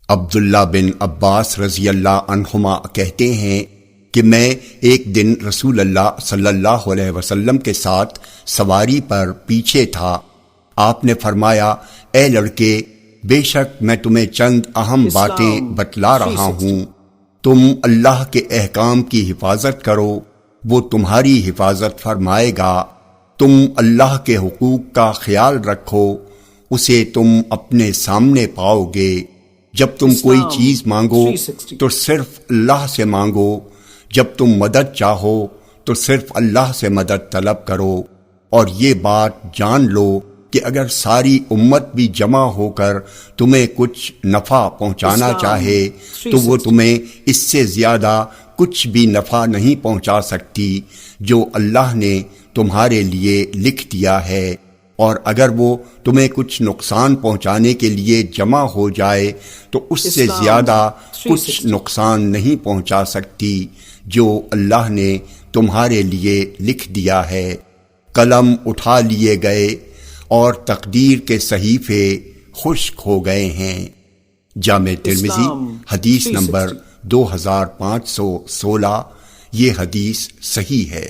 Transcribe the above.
عبداللہ بن عباس رضی اللہ عنہما کہتے ہیں کہ میں ایک دن رسول اللہ صلی اللہ علیہ وسلم کے ساتھ سواری پر پیچھے تھا۔ آپ نے فرمایا، اے لڑکے، بے شک میں تمہیں چند اہم باتیں بتلا رہا ہوں، تم اللہ کے احکام کی حفاظت کرو، وہ تمہاری حفاظت فرمائے گا۔ تم اللہ کے حقوق کا خیال رکھو، اسے تم اپنے سامنے پاؤ گے۔ جب تم کوئی چیز مانگو تو صرف اللہ سے مانگو، جب تم مدد چاہو تو صرف اللہ سے مدد طلب کرو، اور یہ بات جان لو کہ اگر ساری امت بھی جمع ہو کر تمہیں کچھ نفع پہنچانا چاہے تو وہ تمہیں اس سے زیادہ کچھ بھی نفع نہیں پہنچا سکتی جو اللہ نے تمہارے لیے لکھ دیا ہے، اور اگر وہ تمہیں کچھ نقصان پہنچانے کے لیے جمع ہو جائے تو اس سے زیادہ کچھ نقصان نہیں پہنچا سکتی جو اللہ نے تمہارے لیے لکھ دیا ہے۔ قلم اٹھا لیے گئے اور تقدیر کے صحیفے خشک ہو گئے ہیں۔ جامع ترمذی حدیث نمبر 2516، یہ حدیث صحیح ہے۔